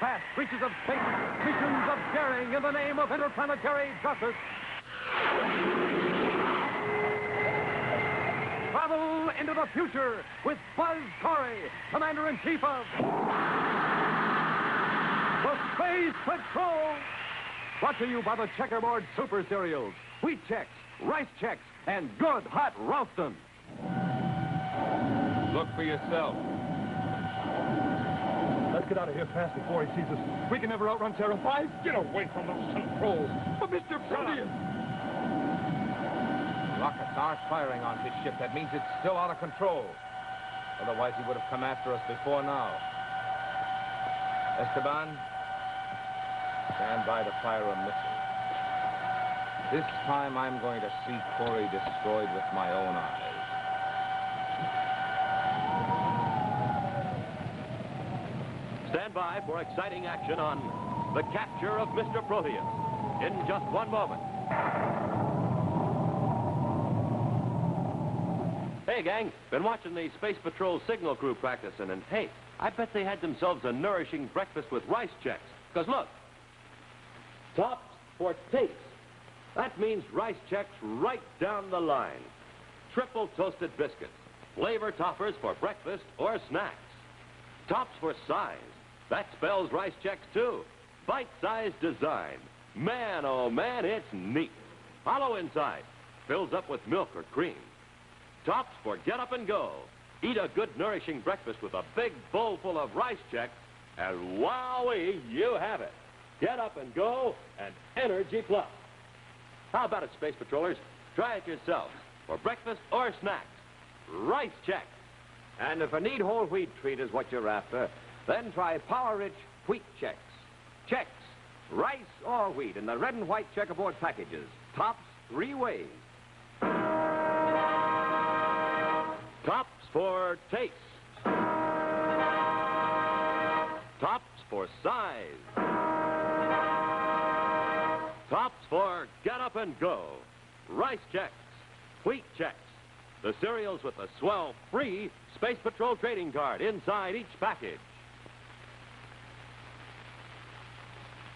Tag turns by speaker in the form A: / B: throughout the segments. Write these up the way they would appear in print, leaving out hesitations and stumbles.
A: vast reaches of space, missions of daring in the name of interplanetary justice. Travel into the future with Buzz Corry, Commander-in-Chief of the Space Patrol. Brought to you by the Checkerboard Super Cereals, Wheat Chex, Rice Chex, and Good Hot Ralston.
B: Look for yourself.
C: Let's get out of here fast before he sees us. We can never outrun Terra 5. Get away from those controls. But Mr. Proteus!
B: Rockets aren't firing on his ship. That means it's still out of control. Otherwise, he would have come after us before now. Esteban, stand by to fire a missile. This time, I'm going to see Corry destroyed with my own eyes.
D: Stand by for exciting action on the capture of Mr. Proteus in just one moment. Hey, gang, been watching the Space Patrol signal crew practicing, and hey, I bet they had themselves a nourishing breakfast with rice checks. Because look, tops for taste. That means rice checks right down the line. Triple toasted biscuits, flavor toppers for breakfast or snacks. Tops for size. That spells rice checks, too. Bite-sized design. Man, oh man, it's neat. Hollow inside. Fills up with milk or cream. Tops for get up and go. Eat a good, nourishing breakfast with a big bowl full of rice checks, and wowee, you have it. Get up and go, and Energy Plus. How about it, Space Patrollers? Try it yourselves for breakfast or snacks. Rice checks.
A: And if a neat whole wheat treat is what you're after, then try power-rich Wheat Chex. Chex, rice or wheat in the red and white checkerboard packages. Tops 3 ways.
D: Tops for taste. Tops for size. Tops for get up and go. Rice checks, wheat checks. The cereals with the swell free Space Patrol trading card inside each package.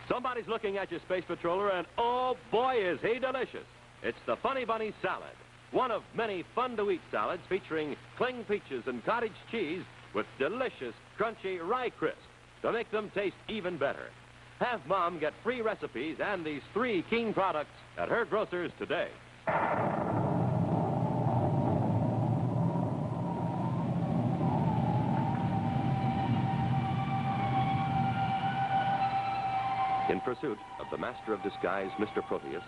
D: Somebody's looking at you, Space Patroller, and oh boy, is he delicious. It's the Funny Bunny Salad, one of many fun-to-eat salads featuring cling peaches and cottage cheese with delicious, crunchy rye crisp to make them taste even better. Have Mom get free recipes and these 3 Keen products at her grocer's today. In pursuit of the Master of Disguise, Mr. Proteus,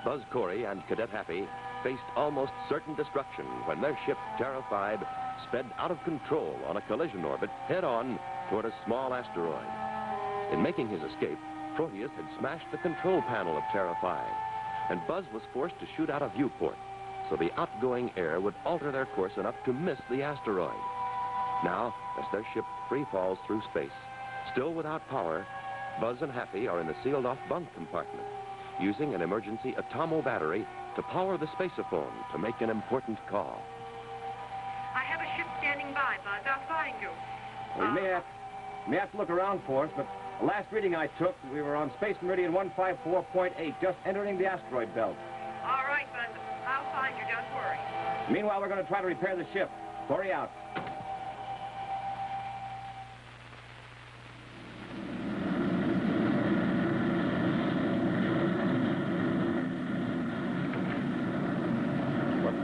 D: Buzz Corry and Cadet Happy faced almost certain destruction when their ship, Terra 5, sped out of control on a collision orbit head-on toward a small asteroid. In making his escape, Proteus had smashed the control panel of Terra 5, and Buzz was forced to shoot out a viewport so the outgoing air would alter their course enough to miss the asteroid. Now, as their ship free falls through space, still without power, Buzz and Happy are in the sealed-off bunk compartment, using an emergency atomo battery to power the spaceophone to make an important call.
E: I have a ship standing by, Buzz. I'll find you.
A: Well, you may have to look around for us, but the last reading I took, we were on Space Meridian 154.8, just entering the asteroid belt.
E: All right, Buzz. I'll find you. Don't worry.
A: Meanwhile, we're going to try to repair the ship. Corry out.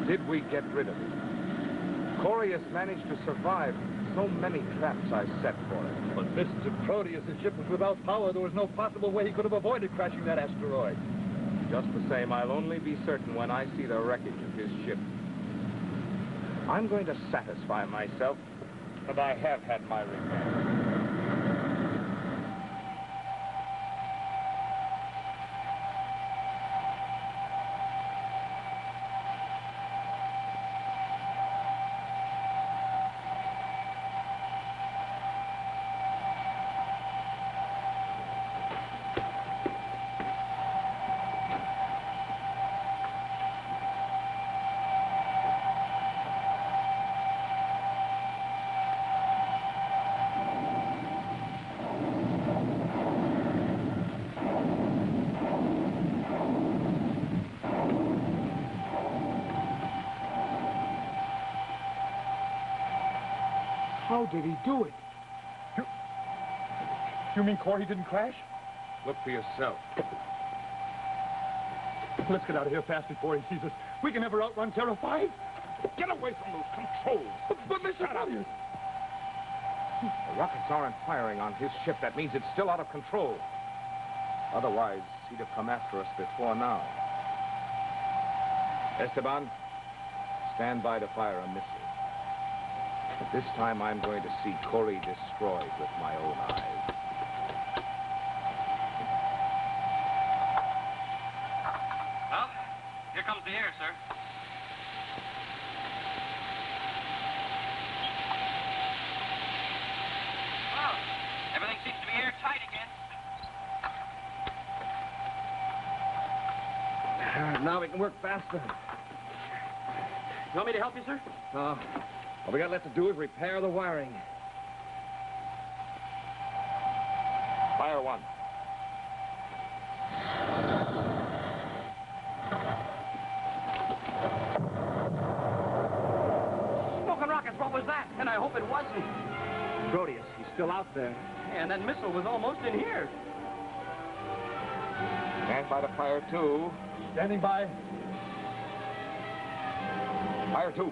B: Did we get rid of him? Corry has managed to survive so many traps I set for him.
C: But Mr. Proteus' ship was without power. There was no possible way he could have avoided crashing that asteroid.
B: Just the same, I'll only be certain when I see the wreckage of his ship. I'm going to satisfy myself that I have had my revenge.
C: How did he do it? You mean Corry didn't crash?
B: Look for yourself.
C: Let's get out of here fast before he sees us. We can never outrun Terra 5.
B: Get away from those controls.
C: But Mr. Proteus...
B: The rockets aren't firing on his ship. That means it's still out of control. Otherwise, he'd have come after us before now. Esteban, stand by to fire a missile. But this time I'm going to see Corry destroyed with my own eyes.
D: Well, here comes the air, sir. Well, everything seems to be airtight again.
A: Now we can work faster.
D: You want me to help you, sir?
A: All we got left to do is repair the wiring.
B: Fire one.
D: Smoking rockets, what was that? And I hope it wasn't.
A: Proteus, he's still out there.
D: And that missile was almost in here.
B: Stand by to fire two.
C: Standing by.
B: Fire two.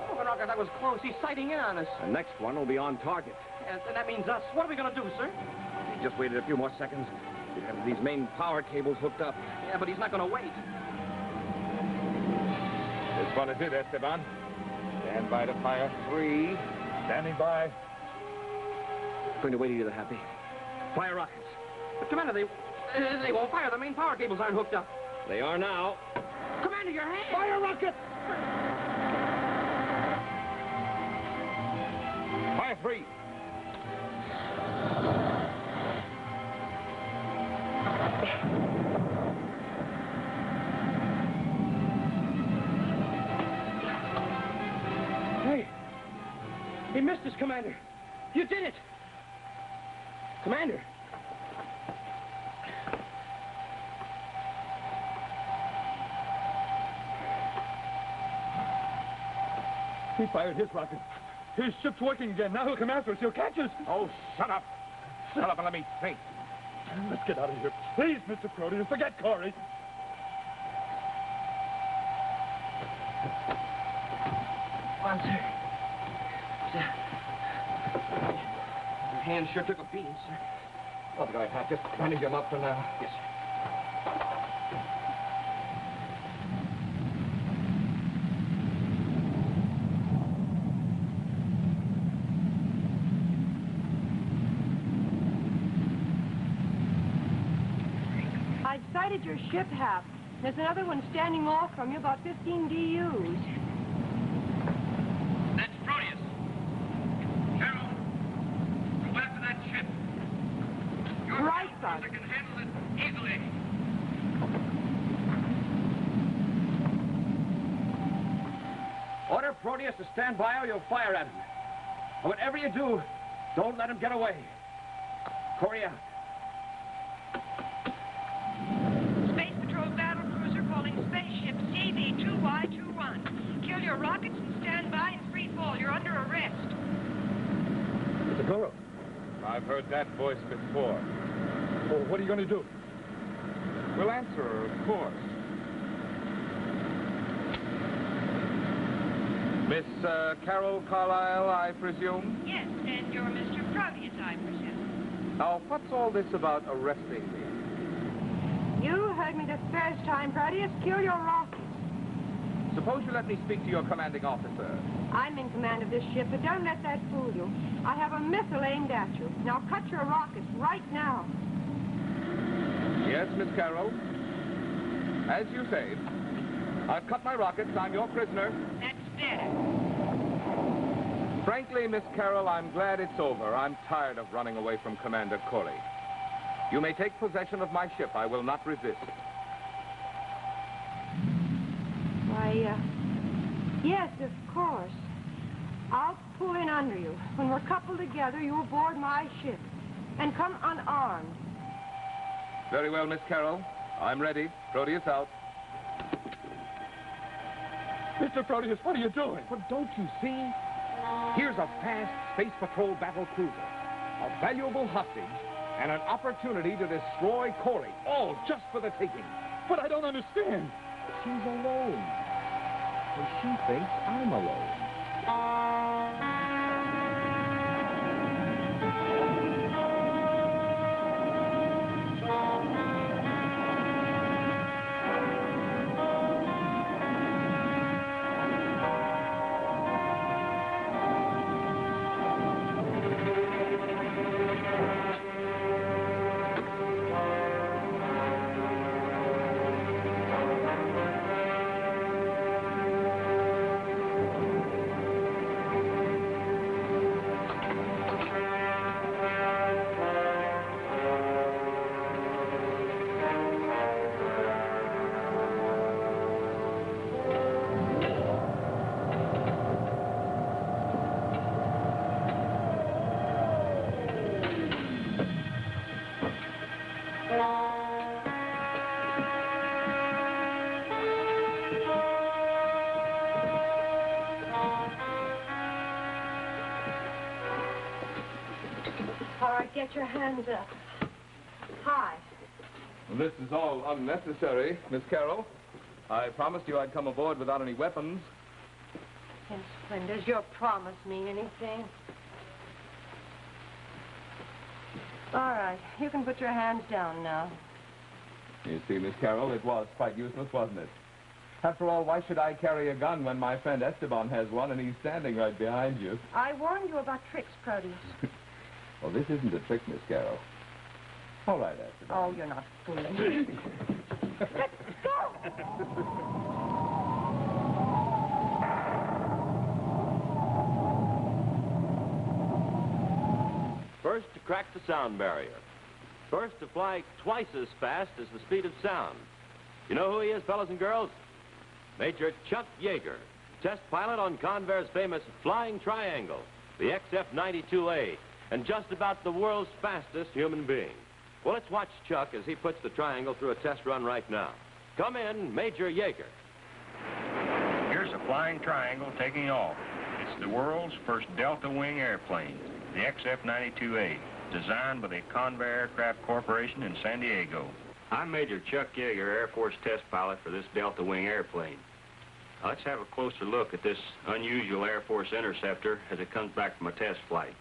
D: Smoking rocket, that was close. He's sighting in on us.
A: The next one will be on target.
D: And that means us. What are we going to do, sir?
A: He just waited a few more seconds. We have these main power cables hooked up.
D: Yeah, but he's not going to wait.
B: This one is it, Esteban. Stand by to fire three.
C: Standing by.
A: Going to wait either, Happy. Fire rockets.
D: But, Commander, they won't fire. The main power cables aren't hooked up.
A: They are now.
D: Commander, your hand!
C: Fire rocket!
B: Fire three.
D: Hey, he missed us, Commander. You did it. Commander.
C: He fired his rocket. His ship's working again. Now he'll come after us. He'll catch us.
B: Oh, shut up. Shut up and let me think.
C: Let's get out of here. Please, Mr. Proteus, forget Corry.
D: Come on, sir. Your hand sure took a beating, sir.
A: Oh, go ahead, just bandage him up for now.
D: Yes, sir.
F: I've sighted your ship, Hap. There's another one standing off from you, about 15 DUs.
D: That's Proteus. Carol, go after that ship. Your
F: Right, Buzz.
D: can handle it easily.
A: Order Proteus to stand by or you'll fire at him. And whatever you do, don't let him get away. Corry out.
E: Space Patrol battle cruiser calling spaceship CV2Y21. Kill your rockets and stand by in free fall. You're under arrest.
A: It's a girl.
B: I've heard that voice before.
C: Oh, what are you going to do?
B: We'll answer her, of course. Miss Carol Carlyle, I presume?
E: Yes, and you're Mr. Proteus, I presume.
B: Now, what's all this about arresting me?
F: You heard me the first time, Proteus. Kill your rockets.
B: Suppose you let me speak to your commanding officer.
F: I'm in command of this ship, but don't let that fool you. I have a missile aimed at you. Now cut your rockets right now.
B: Yes, Miss Carroll. As you say. I've cut my rockets. I'm your prisoner.
E: That's better.
B: Frankly, Miss Carroll, I'm glad it's over. I'm tired of running away from Commander Corry. You may take possession of my ship. I will not resist.
F: Why, yes, of course. I'll pull in under you. When we're coupled together, you'll board my ship. And come unarmed.
B: Very well, Miss Carroll. I'm ready. Proteus out.
C: Mr. Proteus, what are you doing?
B: Well, don't you see? Here's a fast Space Patrol battle cruiser, a valuable hostage, and an opportunity to destroy Corry, all just for the taking.
C: But I don't understand.
B: She's alone. Well, she thinks I'm alone.
F: All right, get your hands up. Hi.
B: Well, this is all unnecessary, Miss Carroll. I promised you I'd come aboard without any weapons.
F: And Splendor, does your promise mean anything? All right, you can put your hands down now.
B: You see, Miss Carroll, it was quite useless, wasn't it? After all, why should I carry a gun when my friend Esteban has one and he's standing right behind you?
F: I warned you about tricks, Proteus.
B: Well, this isn't a trick, Miss Carroll. All right, Esteban.
F: Oh, you're not fooling. Let's go!
D: First to crack the sound barrier. First to fly twice as fast as the speed of sound. You know who he is, fellas and girls? Major Chuck Yeager, test pilot on Convair's famous Flying Triangle, the XF-92A, and just about the world's fastest human being. Well, let's watch Chuck as he puts the triangle through a test run right now. Come in, Major Yeager.
G: Here's a Flying Triangle taking off. It's the world's first Delta Wing airplane, the XF-92A, designed by the Convair Aircraft Corporation in San Diego. I'm Major Chuck Yeager, Air Force test pilot for this Delta Wing airplane. Now, let's have a closer look at this unusual Air Force interceptor as it comes back from a test flight.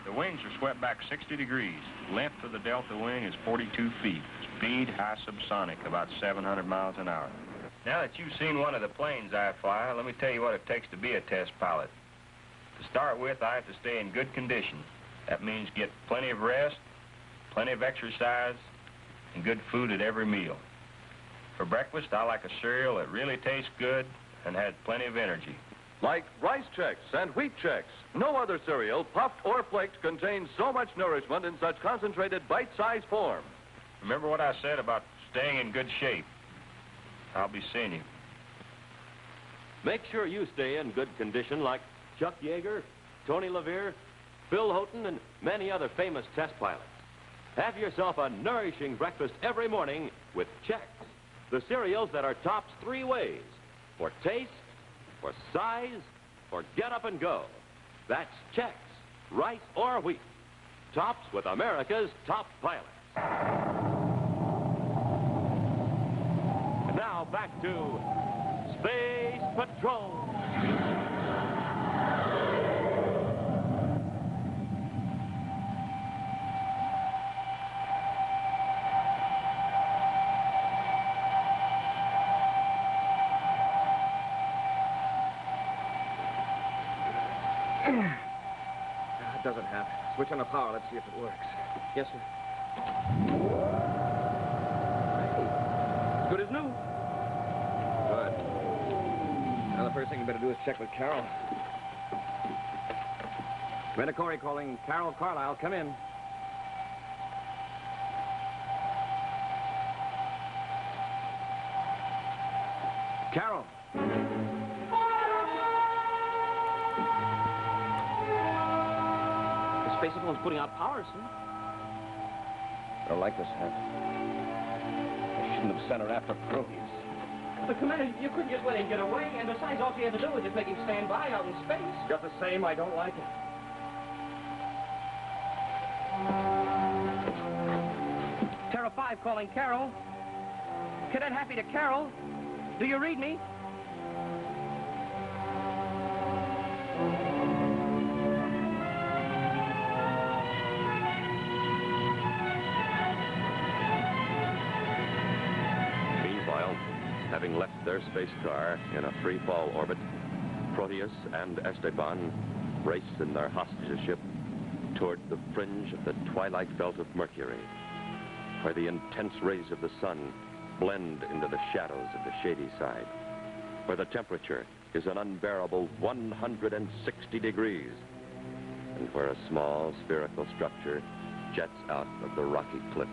G: The wings are swept back 60 degrees. Length of the Delta Wing is 42 feet. Speed, high subsonic, about 700 miles an hour. Now that you've seen one of the planes I fly, let me tell you what it takes to be a test pilot. To start with, I have to stay in good condition. That means get plenty of rest, plenty of exercise, and good food at every meal. For breakfast, I like a cereal that really tastes good and has plenty of energy.
A: Like Rice Chex and Wheat Chex. No other cereal, puffed or flaked, contains so much nourishment in such concentrated bite-sized form.
G: Remember what I said about staying in good shape. I'll be seeing you.
D: Make sure you stay in good condition like Chuck Yeager, Tony LaVere, Phil Houghton, and many other famous test pilots. Have yourself a nourishing breakfast every morning with Chex, the cereals that are tops three ways: for taste, for size, for get up and go. That's Chex, rice or wheat. Tops with America's top pilots. And now back to Space Patrol.
A: It doesn't have. Switch on the power. Let's see if it works. Yes, sir. Hey, good as new. Good. Now, the first thing you better do is check with Carol. Commander Corry calling Carol Carlisle. Come in. Carol.
H: Space Patrol's putting out power, sir.
A: I don't like this, Hank. I shouldn't have sent her after Proteus.
H: But, Commander, you couldn't just let him get away, and besides, all you had to do was just make him stand by out in space.
A: Just the same, I don't like it.
H: Terra 5 calling Carol. Cadet Happy to Carol. Do you read me?
D: Meanwhile, having left their space car in a free-fall orbit, Proteus and Esteban race in their hostage ship toward the fringe of the twilight belt of Mercury, where the intense rays of the sun blend into the shadows of the shady side, where the temperature is an unbearable 160 degrees, and where a small spherical structure jets out of the rocky cliffs,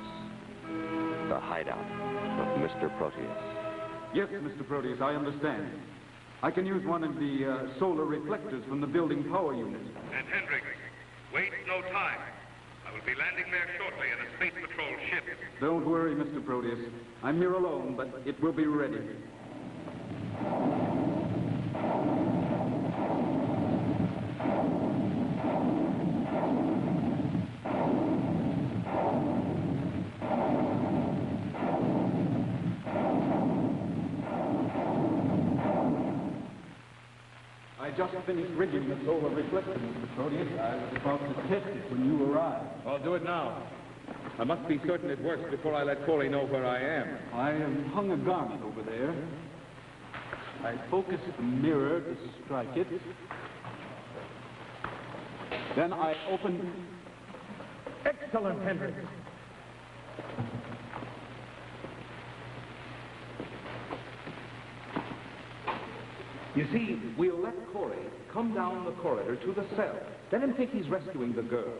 D: the hideout of Mr. Proteus.
C: Yes, Mr. Proteus, I understand. I can use one of the solar reflectors from the building power unit.
I: And Hendricks, waste no time. I will be landing there shortly in a Space Patrol ship.
C: Don't worry, Mr. Proteus. I'm here alone, but it will be ready. I just finished rigging the solar reflector, Mr. Proteus. I was about to test it when you arrived.
B: I'll do it now. I must be certain it works before I let Corry know where I am.
C: I have hung a garment over there. I focused the mirror to strike it. Then I opened...
B: Excellent, Hendricks.
J: You see, we'll let Corry come down the corridor to the cell. Let him think he's rescuing the girl.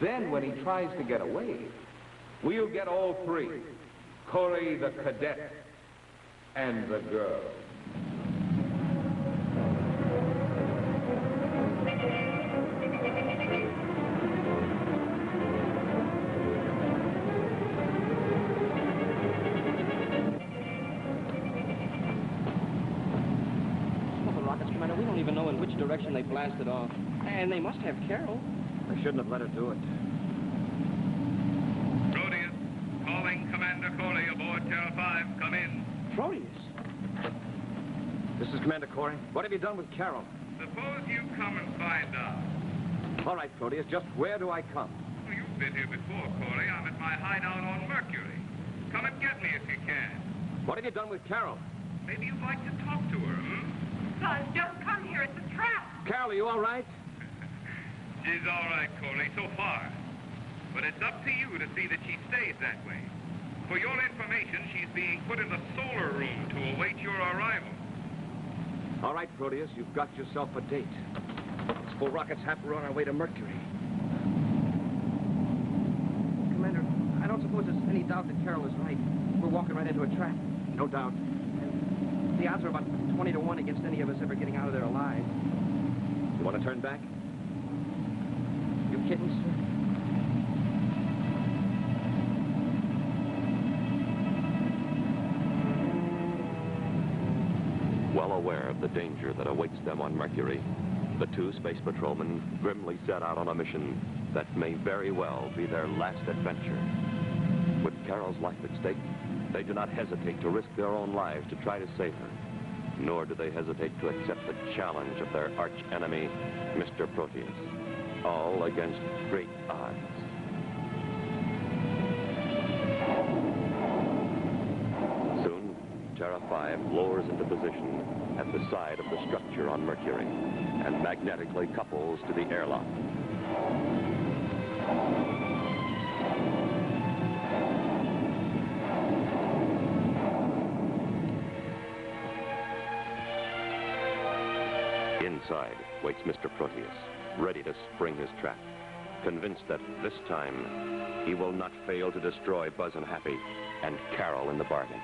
J: Then, when he tries to get away, we'll get all three. Corry, the cadet, and the girl.
H: We don't even know in which direction they blasted off. And they must have Carol.
A: I shouldn't have let her do it.
I: Proteus, calling Commander Corry aboard Terra 5. Come in.
H: Proteus?
A: This is Commander Corry. What have you done with Carol?
I: Suppose you come and find out.
A: All right, Proteus, just where do I come?
I: Well, you've been here before, Corry. I'm at my hideout on Mercury. Come and get me if you can.
A: What have you done with Carol?
I: Maybe you'd like to talk to her, hmm?
E: Buzz, don't come here. It's a trap.
A: Carol, are you all right?
I: She's all right, Corry, so far. But it's up to you to see that she stays that way. For your information, she's being put in the solar room to await your arrival.
A: All right, Proteus, you've got yourself a date. Let's pull rockets half we're on our way to Mercury.
H: Commander, I don't suppose there's any doubt that Carol is right. We're walking right into a trap.
A: No doubt.
H: And the odds are about 20 to 1 against any of us ever getting out of there alive.
A: You want to turn back?
H: You kidding, sir?
D: Well aware of the danger that awaits them on Mercury, the two space patrolmen grimly set out on a mission that may very well be their last adventure. With Carol's life at stake, they do not hesitate to risk their own lives to try to save her, nor do they hesitate to accept the challenge of their arch-enemy, Mr. Proteus, all against great odds. Soon, Terra 5 lowers into position at the side of the structure on Mercury and magnetically couples to the airlock. Inside waits Mr. Proteus, ready to spring his trap, convinced that this time he will not fail to destroy Buzz and Happy and Carol in the bargain.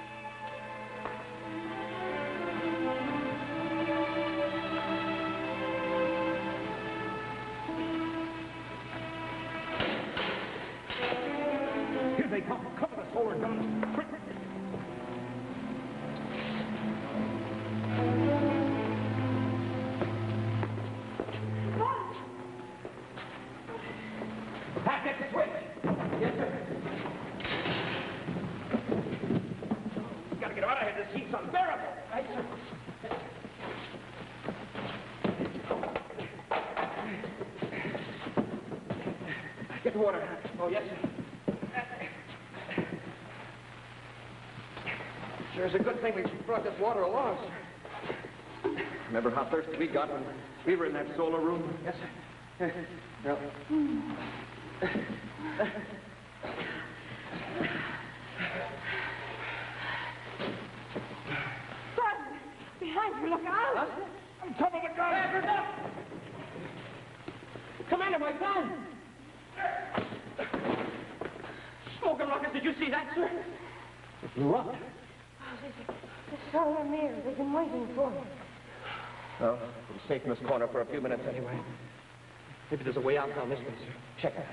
J: Here they come. Cover the solar guns. Quick.
H: Get the water. Oh, yes, sir. Sure, it's a good thing we brought this water along, sir.
A: Remember how thirsty we got when we were in that solar room?
H: Yes, sir. Well.
F: Buzz, behind you, look out!
H: Huh?
C: On top of the gun!
H: Commander, my gun! Smoking rockets, did you see that, sir? It blew up.
F: Oh, the solar mirror. They've been waiting for me.
H: Well, we'll be safe in this corner for a few minutes anyway. Maybe there's a way out down this way, sir. Check it.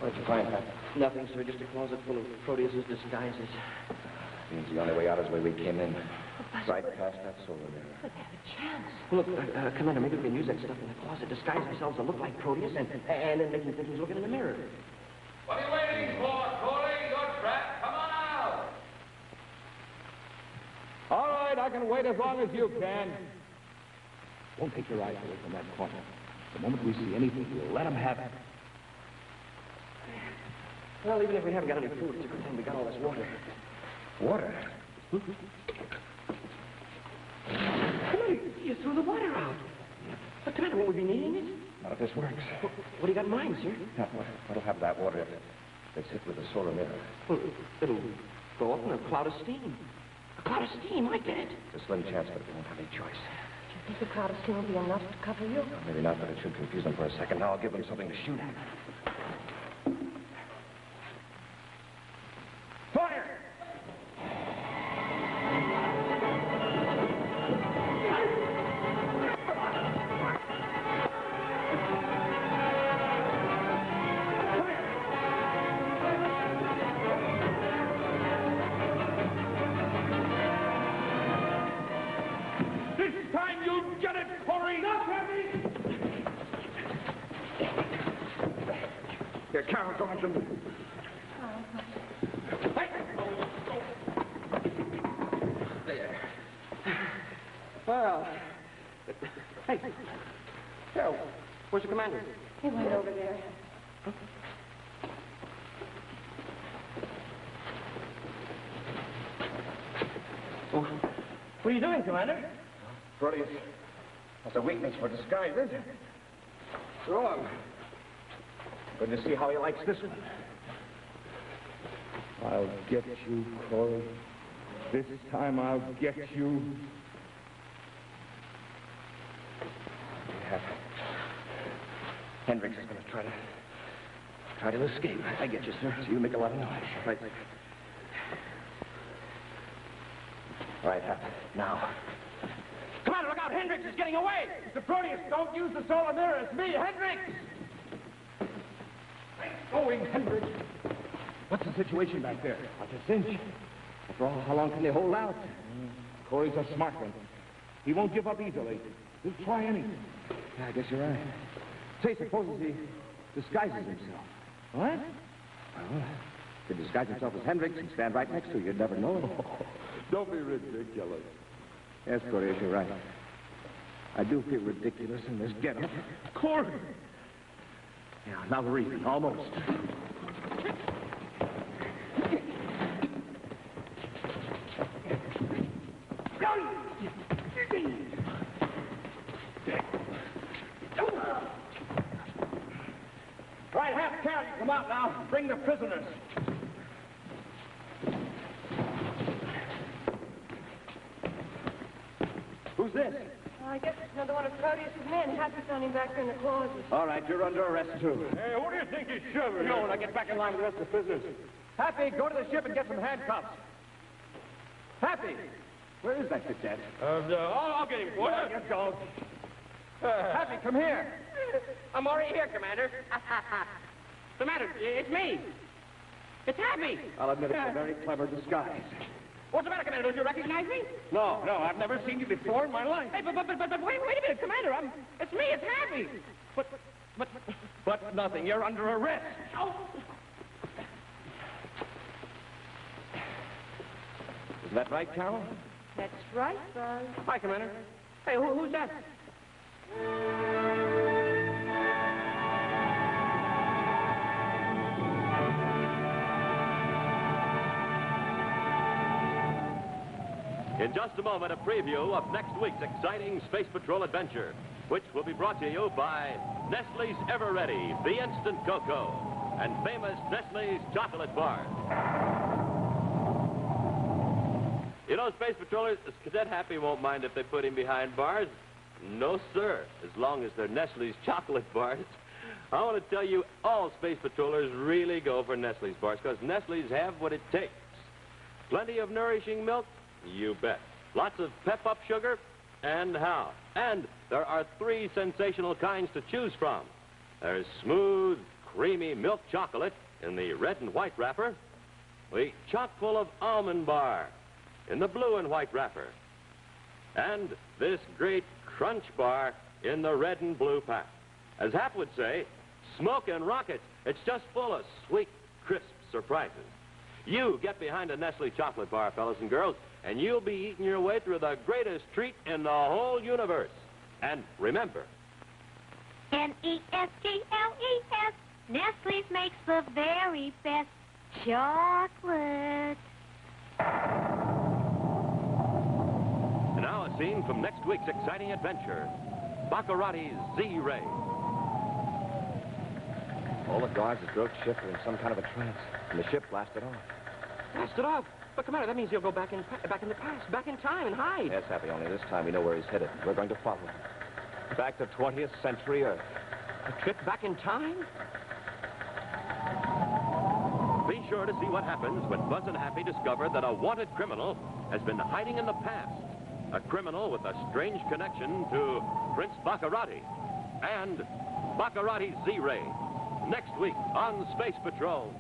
H: What did you find, Pat? Nothing, sir. Just a closet full of Proteus's disguises.
A: Seems the only way out is the way we came in. Right past that solar mirror.
F: But they have a chance.
H: Look, Commander, maybe we can use that stuff in the closet, disguise ourselves to look like Proteus, and then make him think he's looking in the mirror.
J: What are you waiting for, Corry? You're trapped. Come on out.
C: All right, I can wait as long as you can. Don't take your eyes away from that corner. The moment we see anything, we'll let them have it.
H: Well, even if we haven't got any food, it's a good thing we got all this water.
A: Water?
H: Commander, you threw the water out. But, Commander, won't we be needing it?
A: Not if this works.
H: What do you got in mind, sir?
A: Now, what'll happen to that water if it's hit with the solar mirror?
H: Well, it'll go up in a cloud of steam. A cloud of steam, I get it.
A: It's a slim chance, but we won't have any choice.
F: Do you think the cloud of steam will be enough to cover you?
A: Well, maybe not, but it should confuse them for a second. Now I'll give them something to shoot at.
C: Fire! This time you'll get it, Corry! Not heavy! Here, Carol, go on to
H: Well, hey, Carol, where's the commander?
F: He went over there.
H: Oh, what are you doing, Commander?
A: Proteus has a weakness for disguises.
H: Wrong.
A: Going to see how he likes this one.
C: I'll get you, Corry. This time I'll get you.
A: Yeah. Hendricks is going to try to escape.
H: I get you, sir.
A: So you make a lot of noise.
H: Right.
A: All right, Hap. Now.
H: Commander, look out! Hendricks is getting away!
C: Mr. Proteus, don't use the solar mirror. It's me, Hendricks! Going, Hendricks. What's the situation back there?
H: What's a cinch? After all, how long can they hold out?
C: Corey's a smart one. He won't give up easily. He'll try anything.
H: Yeah, I guess you're right.
C: Say, suppose he disguises himself. What?
A: Well, if he disguise himself as Hendricks and stand right next to you, you'd never know it.
C: Don't be ridiculous.
A: Yes, Corey, you're right. I do feel ridiculous in this getup.
C: Corey!
A: Yeah, now we're even, almost.
C: Right, half count. Come out now. Bring the prisoners.
A: Who's this?
F: I guess it's another one of Proteus's men. Happy found him back there in the closet.
A: All right, you're under arrest, too.
C: Hey, who do you think is shoving?
A: No, when I get back in line with the rest of the prisoners. Happy, go to the ship and get some handcuffs. Happy! Where is that cadet?
C: I'll get him for you.
A: You don't.
C: Happy, come here.
H: I'm already here, Commander. Commander, it's me. It's Happy.
C: I'll admit it's a very clever disguise.
H: What's the matter, Commander? Don't you recognize me?
C: No, I've never seen you before in my life.
H: Hey, but wait a minute, Commander. It's me. It's Happy.
C: But nothing. You're under arrest.
H: Oh.
C: Is that right, Carol?
F: That's right, Buzz.
H: Hi, Commander. Hey, who's that?
D: In just a moment, a preview of next week's exciting Space Patrol adventure, which will be brought to you by Nestle's Ever Ready, the Instant Cocoa, and famous Nestle's Chocolate Bar. You know, Space Patrollers, Cadet Happy won't mind if they put him behind bars. No, sir, as long as they're Nestle's Chocolate Bars. I want to tell you, all Space Patrollers really go for Nestle's bars, because Nestle's have what it takes. Plenty of nourishing milk? You bet. Lots of pep-up sugar? And how? And there are 3 sensational kinds to choose from. There's smooth, creamy milk chocolate in the red and white wrapper, the chock full of almond bar in the blue and white wrapper, and this great crunch bar in the red and blue pack. As Hap would say, smokin' rockets. It's just full of sweet, crisp surprises. You get behind a Nestle chocolate bar, fellas and girls, and you'll be eating your way through the greatest treat in the whole universe. And remember,
K: Nestles. Nestle's makes the very best chocolate.
D: and now a scene from next week's exciting adventure, Baccarati's Z-Ray.
A: All the guards at Groot's ship are in some kind of a trance, and the ship blasted off.
H: Blasted off? But, Commander, that means he'll go back in the past, back in time and hide.
A: Yes, Happy, only this time we know where he's headed. We're going to follow him. Back to 20th century Earth.
H: A trip back in time?
D: Be sure to see what happens when Buzz and Happy discover that a wanted criminal has been hiding in the past. A criminal with a strange connection to Prince Baccarati and Baccarati's Z-Ray. Next week on Space Patrol.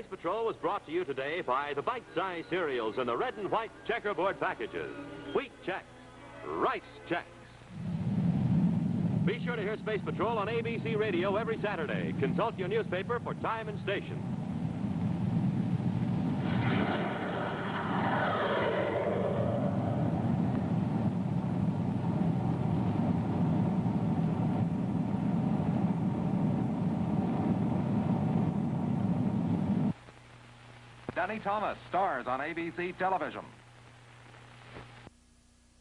D: Patrol was brought to you today by the bite-sized cereals in the red and white checkerboard packages. Wheat Chex, Rice Chex. Be sure to hear Space Patrol on ABC Radio every Saturday. Consult your newspaper for time and station.
L: Danny Thomas stars on ABC television.